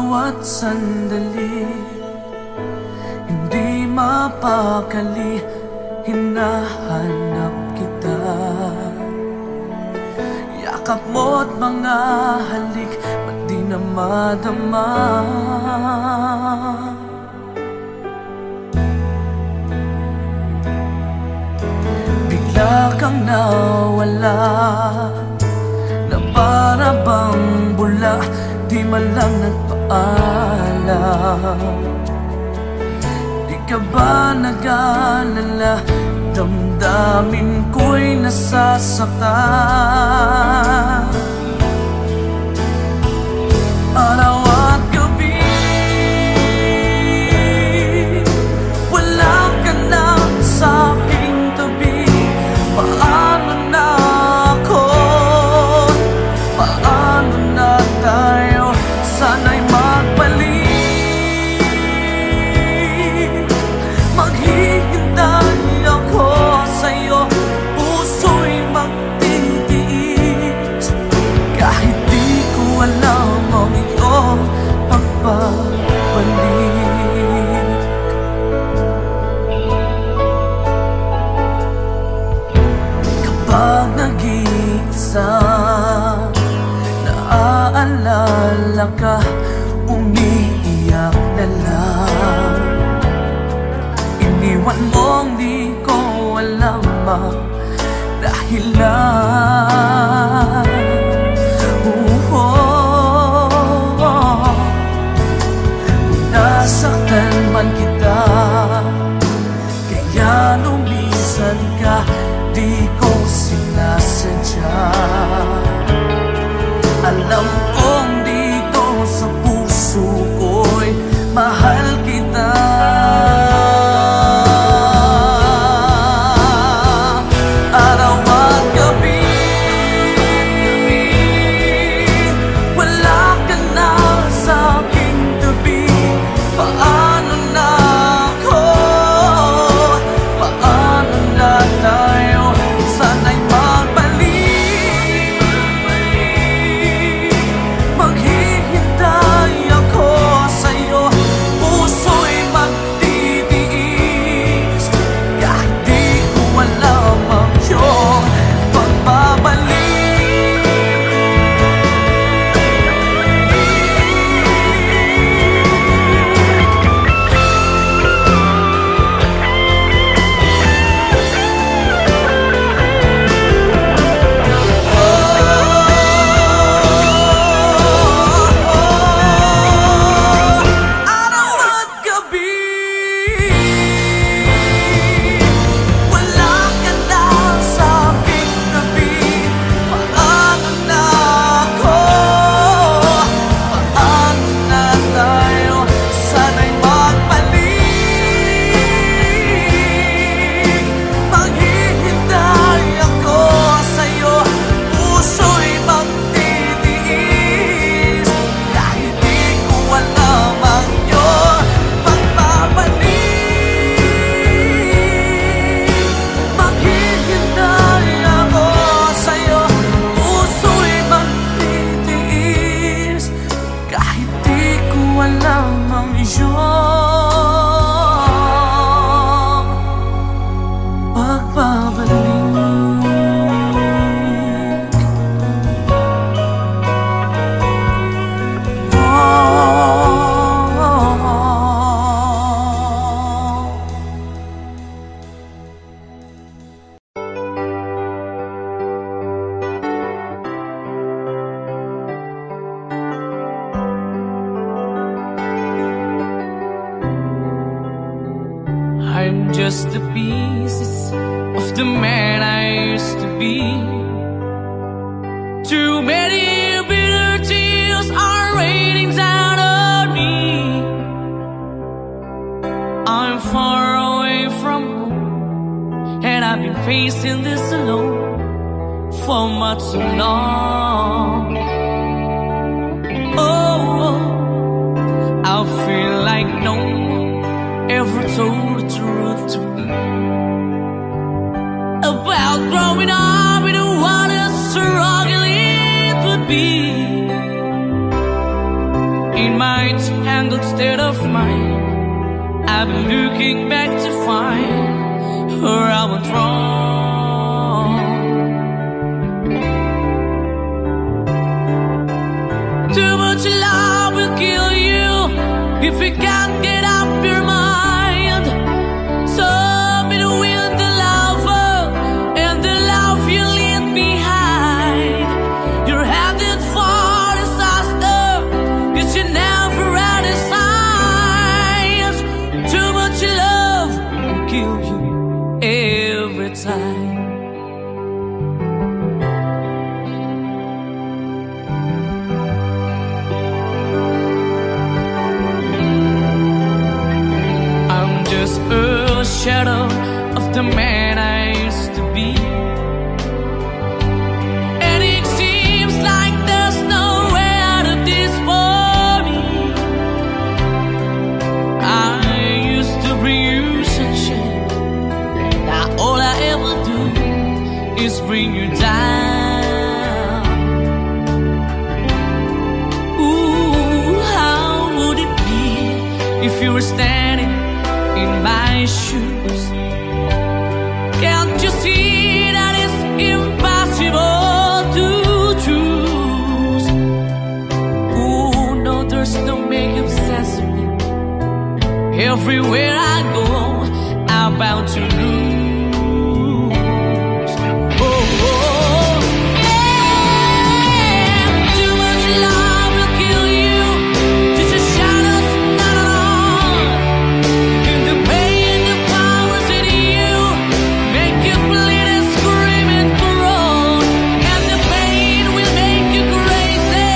bawat sandali, hindi mapakali, hinahanap kita. Yakap mo't mga halik, ba't di na madama? Bigla kang nawala, na para bang bula, di man lang nagpaalam. Di ka ba nag-alala, damdamin ko'y nasasaktan. Araw at gabi, wala ka na sa aking tabi. Paano na ako? Paano na tayo? Sana'y magbalik. Maghihintay ako sa'yo, puso'y magtitiis. Kahit di ko alam ang iyong pagbabalik. Kapag nag-iisa, naaalala ka, umiiyak na lang. Iniwan mong di ko alam ang dahilan. Kung nasaktan man kita, kaya lumisan ka, di ko sinasadya. Alam kong dito sa puso ko'y mahal kita. Araw at gabi, wala ka na sa aking tabi. Paano na ako? Paano na tayo? Sana'y magbalik. Maghihintay ako sa'yo, puso'y magtitiis. Kahit di ko alam ang iyong pagbabalik. Araw at gabi, wala ka na sa aking tabi. Paano na ako? Paano na tayo? Sana'y magbalik. Maghihintay ako sa'yo, puso'y magtitiis. Kahit di ko alam ang iyong pagbabalik. Maghihintay ako sa'yo, puso'y magtitiis. Kahit di ko alam ang iyong pagbabalik. I'm just the pieces of the man I used to be. Too many bitter tears are raining down on me. I'm far away from home, and I've been facing this alone for much too long. Oh, I feel like no one ever told the truth to me about growing up in what a struggle it would be. In my state of mind. I've been looking back to find where I went wrong. Too much love will kill you if you can't get up your mind. So be the wind, the lover, and the love you leave behind. You're headed for disaster, 'cause you never had a signs. Too much love will kill you every time. I'm just a shadow of the man I used to be, and it seems like there's no way out of this for me. I used to bring you sunshine, now all I ever do is bring you down. Ooh, how would it be if you were standing in my shoes? Can't you see that it's impossible to choose? Ooh, no, there's no making sense of me. Everywhere I go, I'm bound to lose. Oh, oh, yeah. Too much love will kill you, just a shadow's not alone. And the pain, the powers in you make you bleed and scream and groan. And the pain will make you crazy.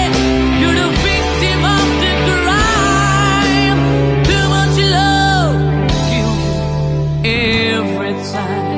You're the victim of the crime. Too much love will kill you every time.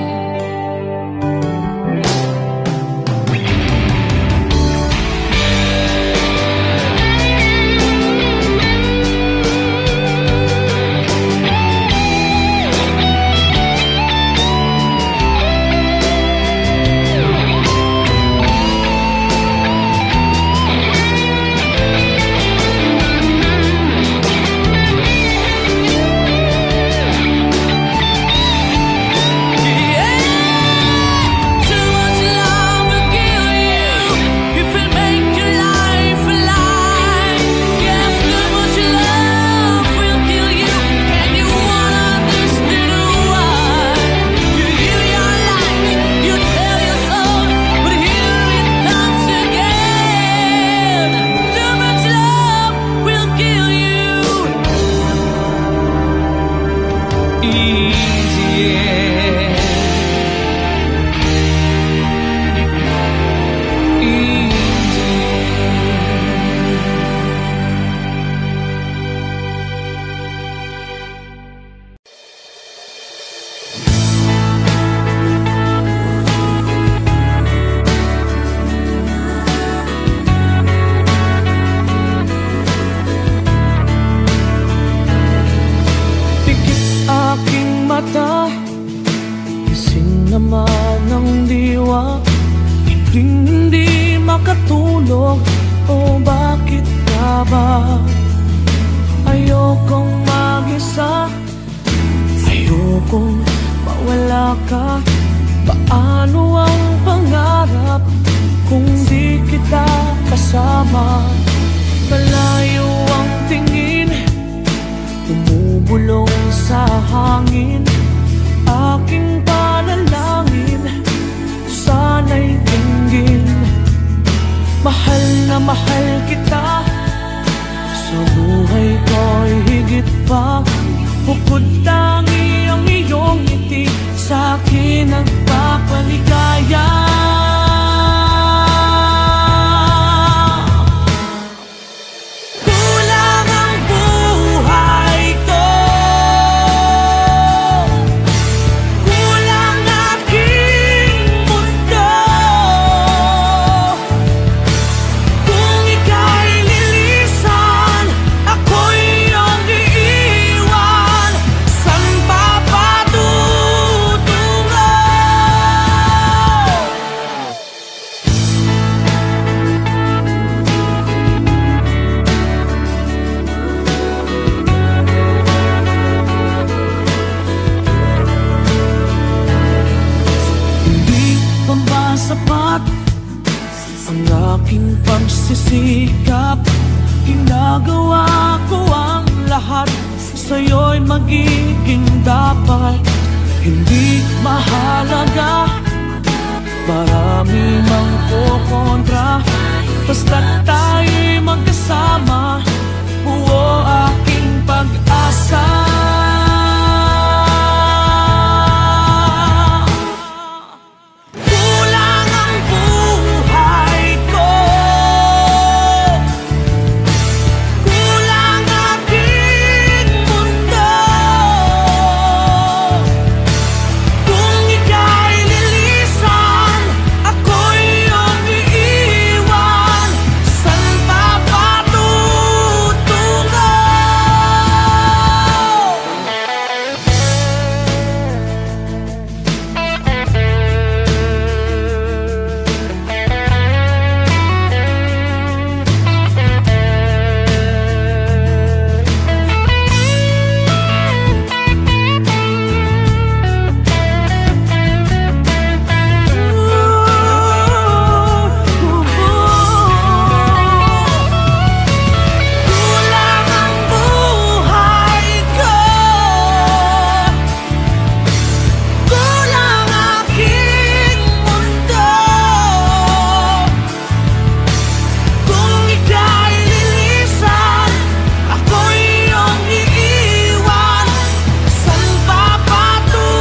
Gising naman ng diwa, hindi makatulog. O bakit ka ba? Ayokong mag-isa, ayokong mawala ka. Paano ang pangarap kung di kita kasama? Malayo ang tingin, bumubulong sa hangin. Aking panalangin, sana'y dinggin. Mahal na mahal kita, sa buhay ko'y higit pa. Bukod tangi ang iyong ngiti, sa'kin nagpapaligaya. Ang aking pagsisikap, ginagawa ko ang lahat. Sa'yo'y magiging dapat. Hindi mahalaga, marami mang kukontra. Basta't tayo'y magkasama, buo aking pag-asa. Kulang ang buhay ko, kulang aking mundo. Kung ika'y lilisan, ako'y iyong iiwan. Saan pa patutungo? Kulang ang buhay ko, kulang aking mundo. Kung ika'y lilisan, ako'y iyong iiwan. Saan pa patutungo?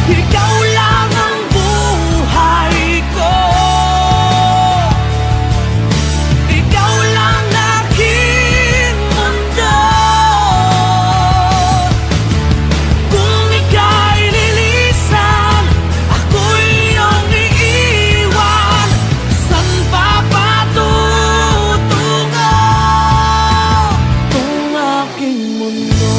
Ikaw lang ang buhay ko, ikaw lang aking mundo. Kung ika'y lilisan, ako'y iyong iiwan. Saan pa patutungo? Itong aking mundo,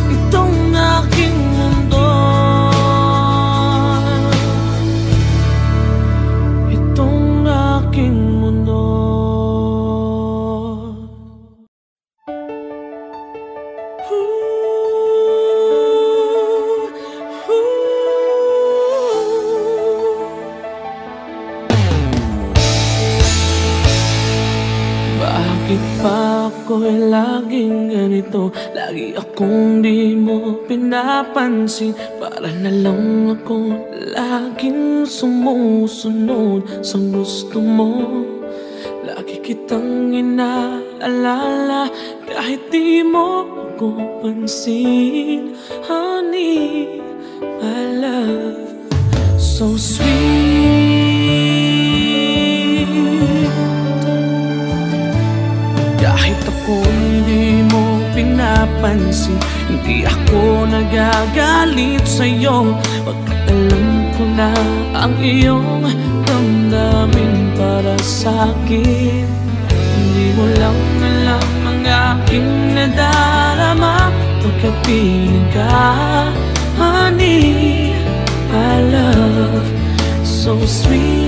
itong aking mundo, itong aking mundo. Bakit pa ako'y laging ganito? Lagi akong di mo pinapansin. Para na lang ako laging sumusunod sa gusto mo. Lagi kitang inaalala kahit di mo ako pansin. Honey, my love, so sweet. Kahit ako hindi mo pinapansin, hindi ako nagagalit sa'yo. Pagkat alam ko na ang iyong damdamin para sa'kin. Hindi mo lang alam ang aking nadarama pagkapiling ka. Honey, my love, so sweet.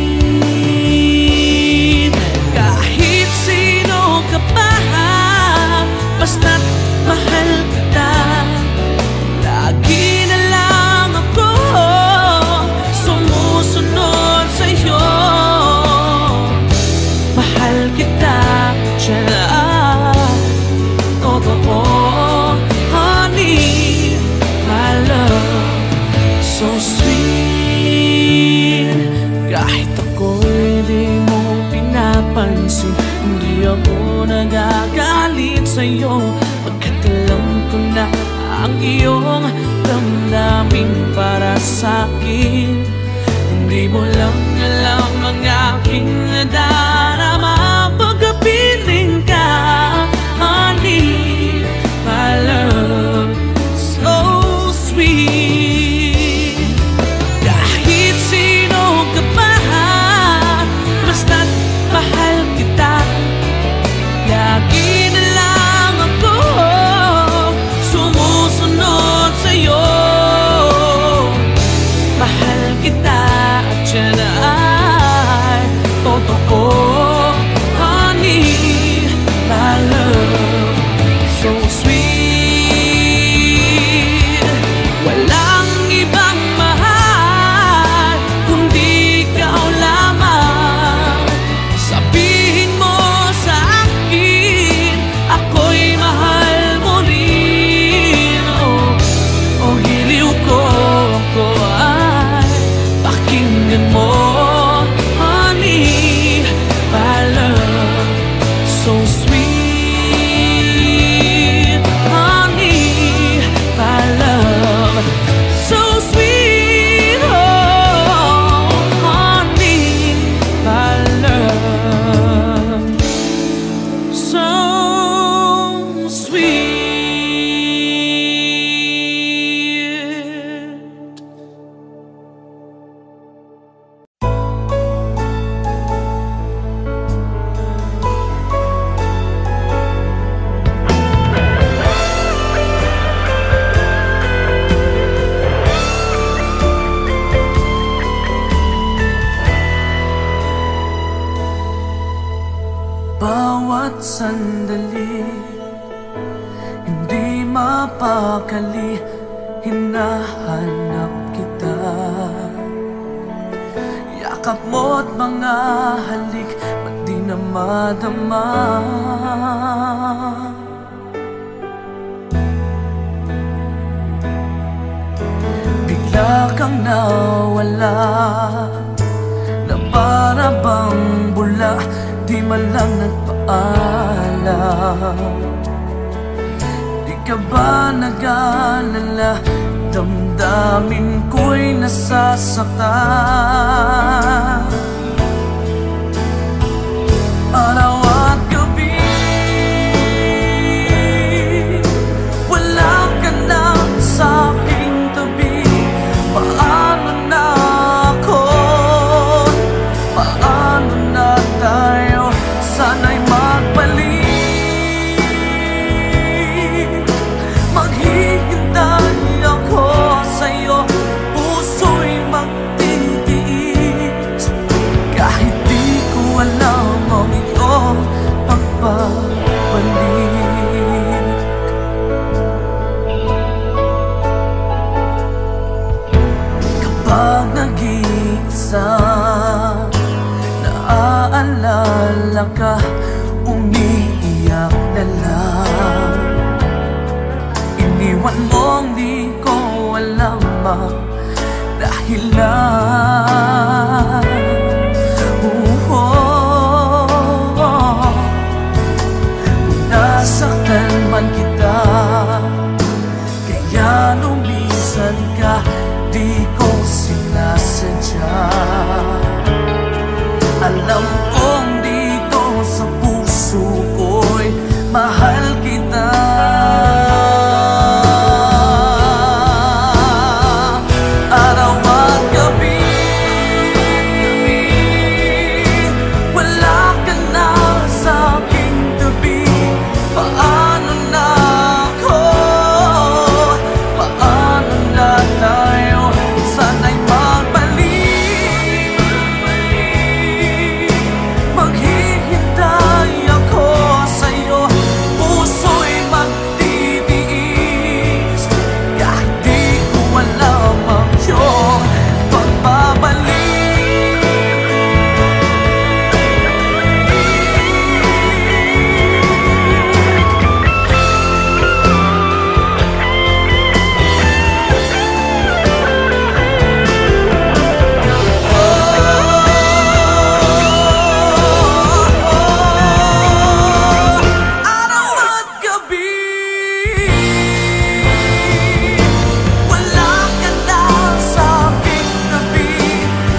Kahit sino ka pa, basta't mahal kita. Lagi na lang ako sumusunod sa'yo. Mahal kita, dyan. Totoo, honey, my love, so sweet. Kahit ako'y di mo pinapansin, hindi ako nagagalit sa'yo. Pagkat alam ko na ang iyong damdamin para sa'kin. Hindi mo lang alam ang aking nadarama pagkapiling ka. Honey, my love, so sweet. Kahit sino ka pa, basta't mahal kita. Lagi na lang ako sumusunod sa'yo. Mahal kita at yan ay totoo, honey. hinahanap kita. Yakap mo't mga halik, ba't di na madama? Bigla kang nawala, na para bang bula, di man lang nagpaalam. Di ka ba nag-alala, damdamin ko'y nasasaktan. Araw at gabi, wala ka na sa aking tabi. Paano na ako? Paano na tayo? Sana'y magbalik. Maghihintay ako sa'yo, puso'y magtitiis. Kahit di ko alam ang iyong pagbabalik. Kapag nag-iisa, naaalala ka, umiiyak na lang. Iniwan mong di ko alam ang dahilan. Kung nasaktan man kita, kaya lumisan ka, di ko sinasadya. Alam kong dito sa puso ko'y mahal kita. Araw at gabi, wala ka na sa aking tabi. Paano na ako? Paano na tayo? Sana'y magbalik. Maghihintay ako sa'yo, puso'y magtitiis. Kahit di ko alam ang iyong pagbabalik. Araw at gabi, wala ka na sa aking tabi.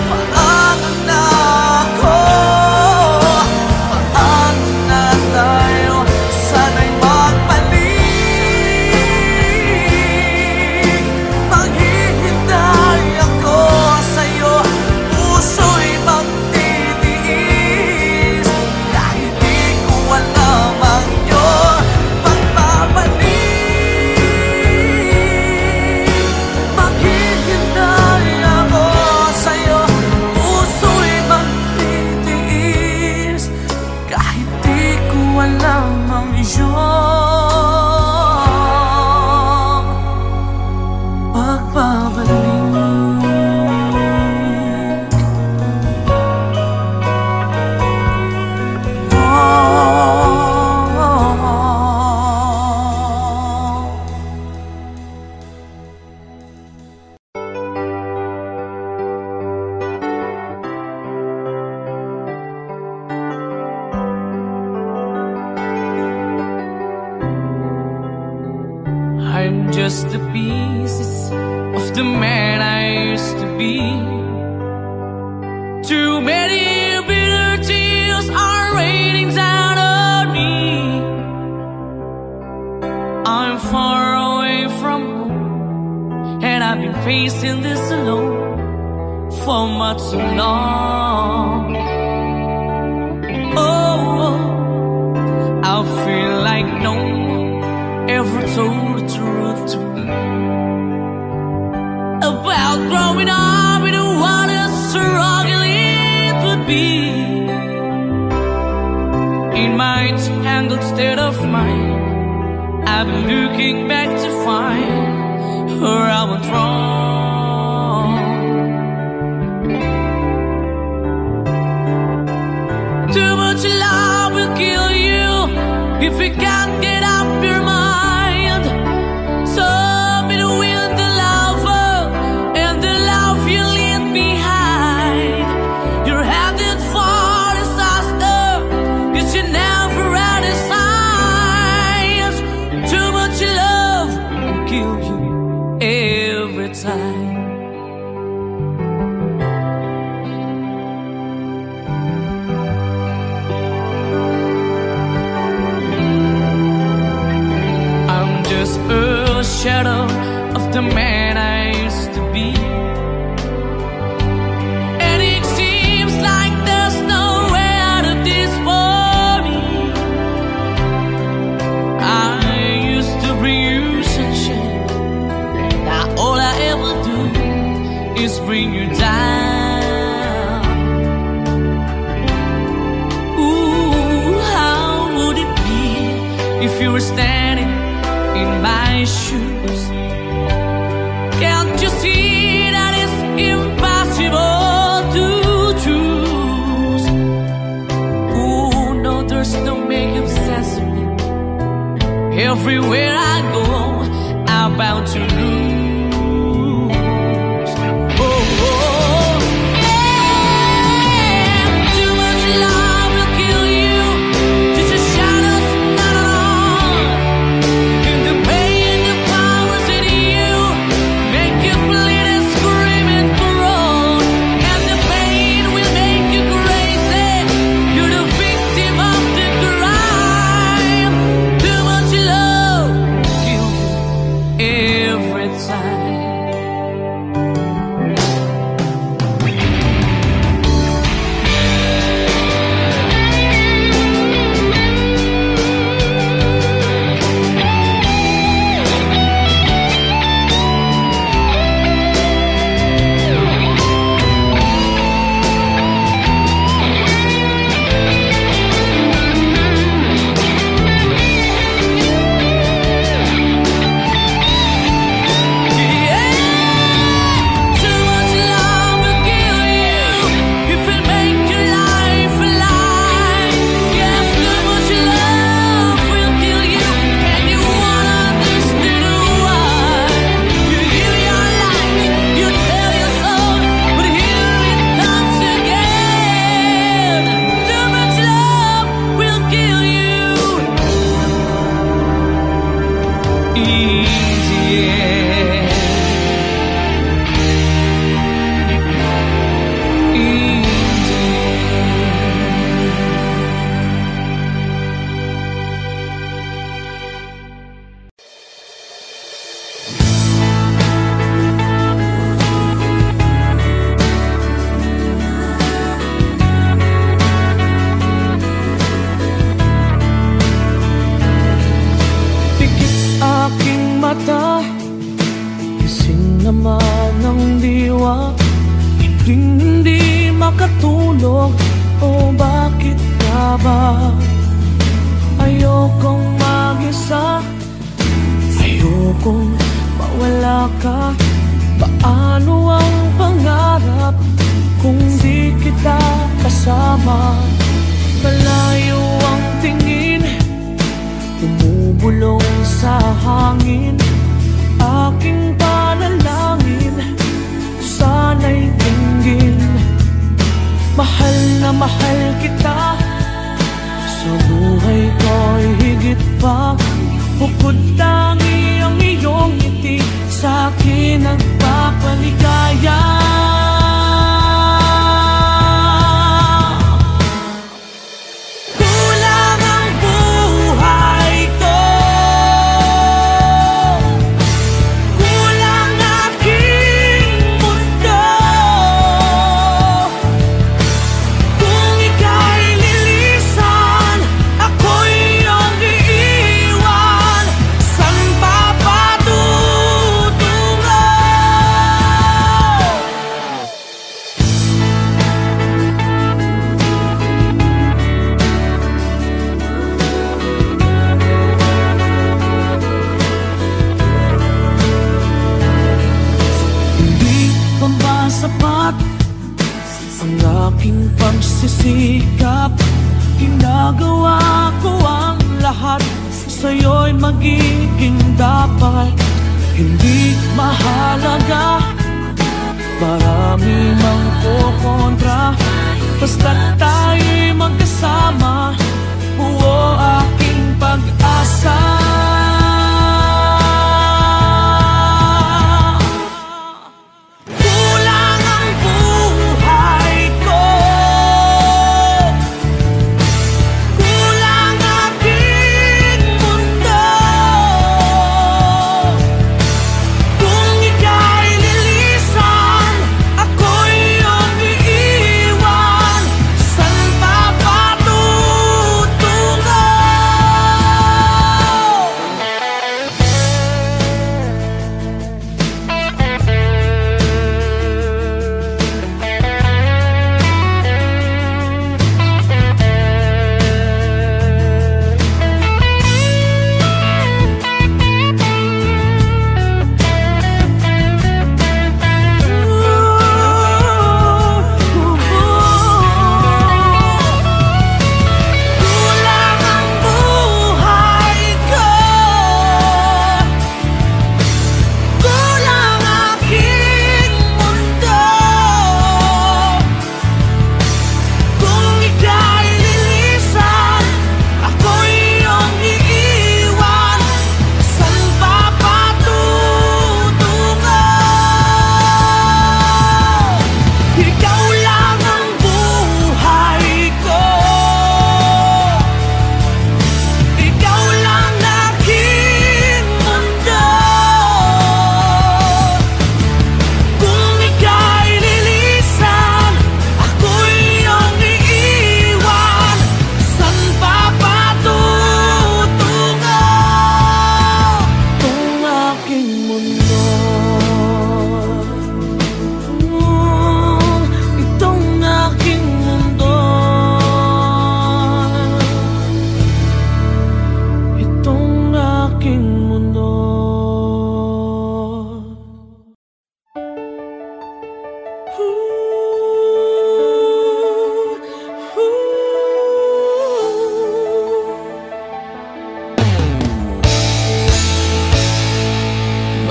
Paano na ako? Paano na tayo? Sana'y magbalik. Maghihintay ako sa'yo, puso'y magtitiis. Kahit di ko alam ang iyong pagbabalik. Maghihintay ako sa'yo, puso'y magtitiis. Kahit di ko alam ang iyong pagbabalik. I'm just the pieces of the man I used to be. Too many bitter tears are raining down on me. I'm far away from home, and I've been facing this alone for much too long. Oh, I feel like no one ever told the truth to me about growing up in what a struggle it would be. In my tangled state of mind, I've been looking back to find or I went wrong. Too much love will kill you if you can't get up your mind. So between the lover and the love you leave behind, you're headed for disaster, 'cause you never had a signs. Too much love will kill you every time. I'm just a shadow of the man I used to be, And it seems like there's no way out of this for me. I used to bring you sunshine. Now all I ever do is bring you down. Ooh, how would it be if you were standing in my shoes? Can't you see that it's impossible to choose? Ooh, no, there's no making sense of me. Everywhere I go, I'm bound to lose. Oh, oh, Yeah, too much love will kill you. Just your shadows not alone. And the pain that powers in you make you bleed and scream and groan. And the pain will make you crazy. You're the victim of the crime. Too much love will kill you every time. Too much love will kill you if it make your life alive. Yes, too much love will kill you, and you won't understand why. You give your life, you tell your soul, but here it comes again. Too much love will kill you. Pikit aking mata, gising naman ang diwa. Hindi makatulog, o bakit ka ba? Ayokong mag-isa, ayokong mawala ka. Paano ang pangarap kung di kita kasama? Malayo ang tingin, bumubulong sa hangin. Aking panalangin, sana'y tinggin. Mahal na mahal kita, sa buhay ko'y higit pa. Bukod tangi ang iyong ngiti, sa akin nagpapaligaya. Kulang ang buhay ko, kulang aking mundo. Kung ika'y lilisan, ako'y iyong iiwan. San pa patungo? pa ba sapat ang aking pagsisikap? Ginagawa ko ang lahat, sa'yo'y magiging dapat. Hindi mahalaga, marami mang kukontra, basta't tayo'y magkasama, buo aking pag-asa.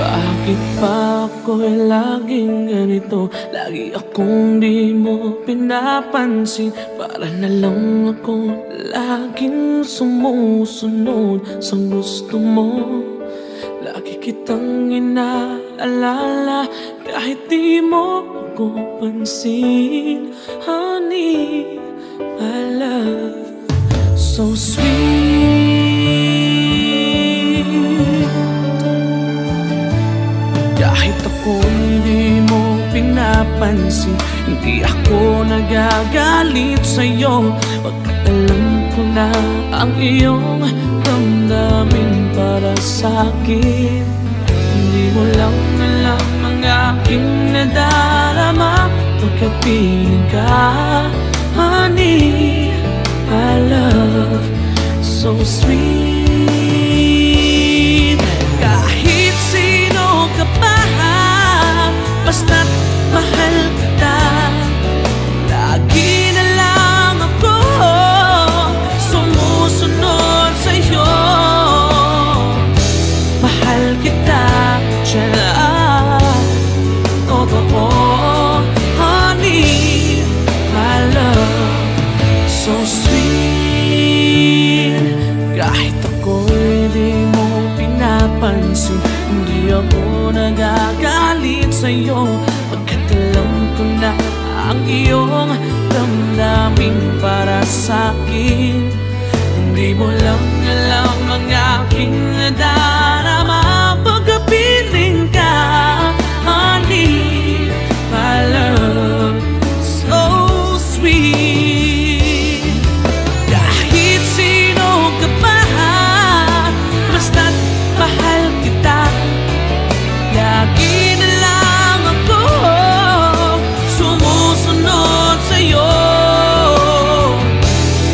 Bakit pa ako'y laging ganito? Lagi akong di mo pinapansin. Para na lang ako laging sumusunod sa gusto mo. Lagi kitang inaalala kahit di mo ako pansin. Honey, my love, so sweet. Kahit ako hindi mo pinapansin, hindi ako nagagalit sa'yo. Pagkat alam ko na ang iyong damdamin para sa'kin. Hindi mo lang alam ang aking nadarama pagkat piling ka. Honey, my love, so sweet. Kahit sino ka pa, basta't mahal kita. Lagi na lang ako sumusunod sa'yo. Mahal kita, tiyan, totoo. Honey, my love, so sweet. Kahit ako'y di mo pinapansin, hindi ako nagagalit sa'yo. Pagkat alam ko na ang iyong damdamin para sa'kin. Hindi mo lang alam ang aking nadarama pagkapiling ka. Honey, my love, so sweet. Kahit sino ka pa, basta't mahal kita. Lagi na lang ako sumusunod sa'yo.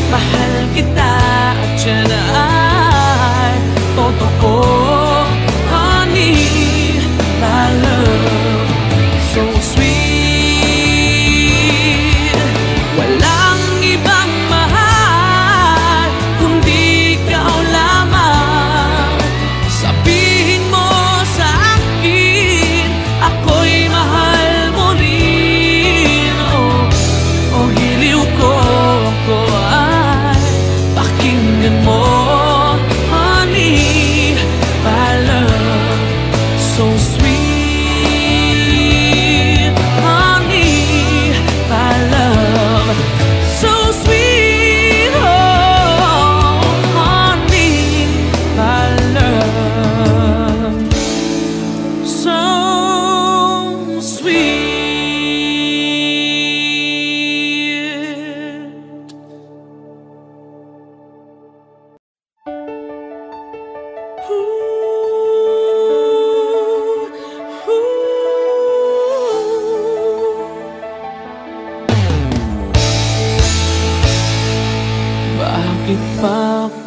Mahal kita at yan ay totoo.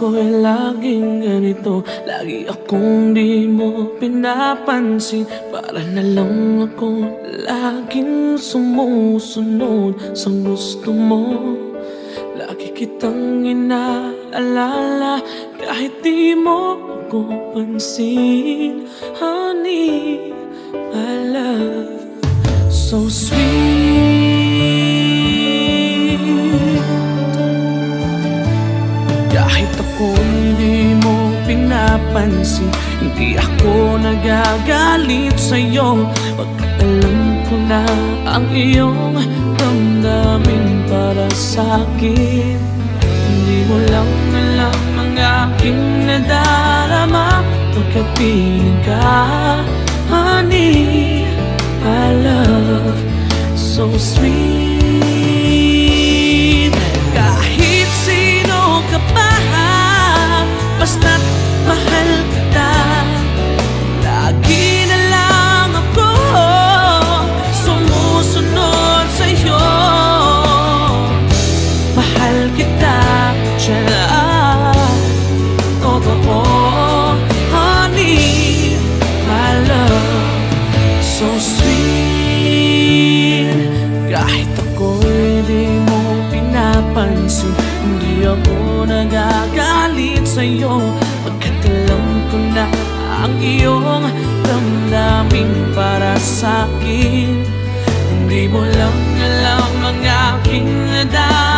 ako'y laging ganito. Lagi akong di mo pinapansin. Para na lang ako laging sumusunod sa gusto mo. Lagi kitang inaalala kahit di mo ako pansin. Honey, my love, so sweet. Kahit ako hindi mo pinapansin, hindi ako nagagalit sa'yo. Pagkat alam ko na ang iyong damdamin para sa'kin. Hindi mo lang alam ang aking nadarama pagkat piling ka. Honey, my love, so sweet. Kahit sino ka pa, basta't mahal kita. Lagi na lang ako sumusunod sa'yo. Mahal kita dyan, totoo. Honey, my love, so sweet. Kahit ako'y di mo pinapansin, hindi ako nagagalit sa'yo. Pagkat alam ko na ang iyong damdamin para sa'kin. Hindi mo lang alam ang aking nadarama